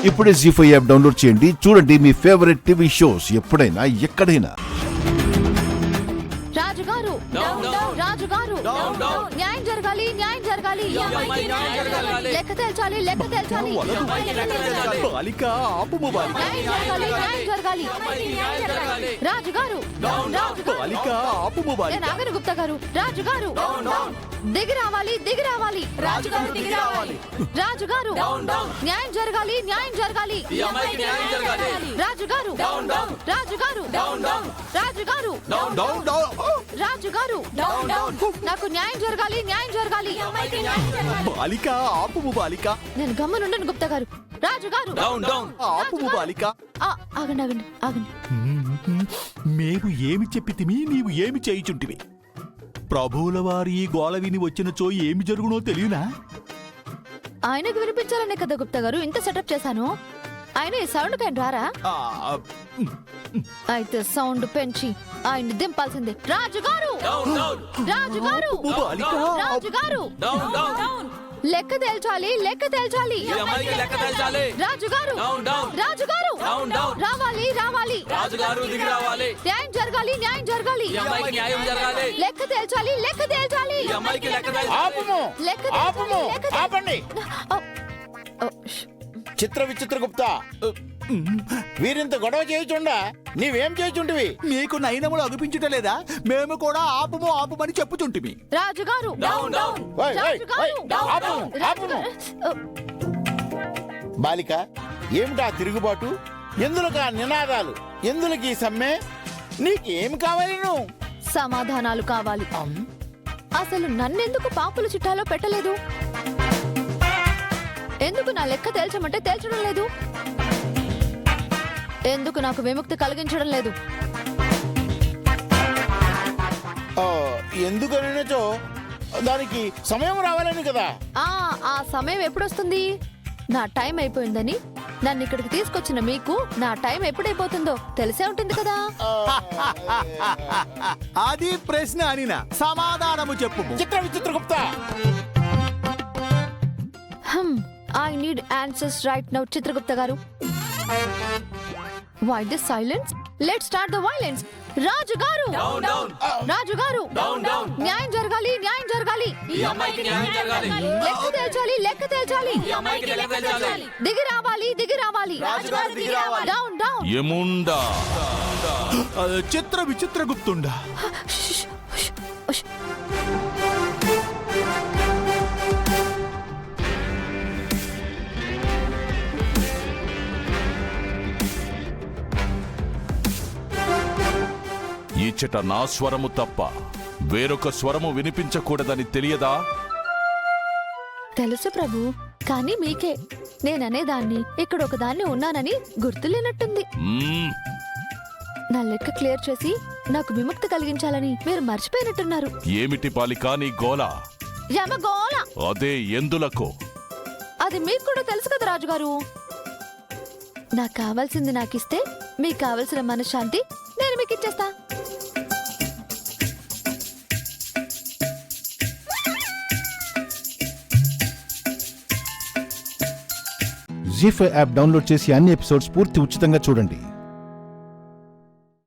ఇప్పుడే జీ5 app download చేయండి. చూడండి మీ ఫేవరెట్ టీవీ షోస్ ఎప్పుడైనా ఎక్కడైనా. రాజుగారు రాజుగారు న్యాయం జరగాలి, న్యాయం జరగాలి, లెక్క తేల్చాలి, లెక్క తేల్చాలి, బాలిక ఆపుము బాలిక, న్యాయం జరగాలి. రాజుగారు బాలిక ఆపుము బాలిక. నేను ఆగను గుప్తా గారు. రాజుగారు దిగి రావాలి, దిగి రావాలి, రాజుగారు దిగి రావాలి. రాజుగారు న్యాయం జరగాలి, న్యాయం జరగాలి, రాజుగారు రాజుగారు రాజుగారు రాజుగారు నాకు న్యాయం జరగాలి, న్యాయం జరగాలి. బాలిక ఆపుము బాలిక. నేను గమ్మునుండను గుప్తా గారు. రాజుగారు ఆపుము బాలిక. ఆగండి ఆగండి ఆగండి. మేము ఏమి చెప్పితిమి, నీవు ఏమి చేయుచుంటివి? ప్రభువుల వారి ఈ గోల విని వచ్చినచో ఏమి జరుగునో తెలియనా? ఆయనకు వినిపించాలనే కదా గుప్తా గారు ఇంత సెటప్ చేశాను. ఆయన ఈ సౌండ్ కైనా రారా? అయితే సౌండ్ పెంచి ఆయన్ని దింపాల్సిందే. రాజుగారు రాజుగారు రాజుగారు లెక్క తేల్చాలి, లెక్క తేల్చాలి, రాజుగారు రాజుగారు రావాలి, రావాలి, న్యాయం జరగాలి, న్యాయం జరగాలి, లెక్క తేల్చాలి, లెక్క తేల్చాలి, లెక్క ఆపండి. చిత్ర విచిత్ర గుప్తా, వీరింత గొడవ చేయుచుండా నీవేం చేయుచుంటివి? నీకు నయనములు అగుపించుటలేదా? మేము కూడా ఆపుము ఆపుమని చెప్పుచుంటిమి. రాజుగారు బాలిక, ఏమిటా తిరుగుబాటు? ఎందులకా నినాదాలు? ఎందులకి సమ్మె? నీకేం కావాలి? నువ్వు సమాధానాలు కావాలి. అసలు నన్నెందుకు పాపుల చిట్టాలో పెట్టలేదు? ఎందుకు నా లెక్క తేల్చమంటే తేల్చడం లేదు? ఎందుకు నాకు విముక్తి కలిగించడం లేదు? ఎందుకనిచో దానికి సమయం రావాలని కదా. ఆ సమయం ఎప్పుడొస్తుంది? నా టైం అయిపోయిందని నన్ను ఇక్కడికి తీసుకొచ్చిన మీకు నా టైం ఎప్పుడైపోతుందో తెలిసే ఉంటుంది కదా. అది ప్రశ్న అనినా సమాధానము చెప్పు. చిత్ర విచిత్ర Gupta, I need answers right now, Chitragupta garu. Why this silence? Let's start the violence. Raju garu Raju garu న్యాయం జరగాలి, న్యాయం జరగాలి, లెక్క తేల్చాలి, లెక్క తేల్చాలి, దిగి రావాలి, దిగి రావాలి, డౌన్ డౌన్. ఏముండా చిత్ర విచిత్ర గుప్తుండా. ఈచట నా స్వరము తప్ప వేరొక స్వరము వినిపించకూడదని తెలియదా? తెలుసు ప్రభు, కానీ మీకే నేననేదాన్ని ఇక్కడ ఒకదాన్ని ఉన్నానని గుర్తులేనట్టుంది. నా లెక్క క్లియర్ చేసి నాకు విముక్తి కలిగించాలని మీరు మర్చిపోయినట్టున్నారు. ఏమిటి బాలికా నీ గోల? యమగోళ. అదే ఎందులకు? అది మీకు కూడా తెలుసు కదా రాజుగారు. నాకు కావాల్సింది నాకిస్తే మీకు కావలసిన మనశ్శాంతి నేను మీకు ఇచ్చేస్తా. జీ5 యాప్ డౌన్లోడ్ చేసి అన్ని ఎపిసోడ్స్ పూర్తి ఉచితంగా చూడండి.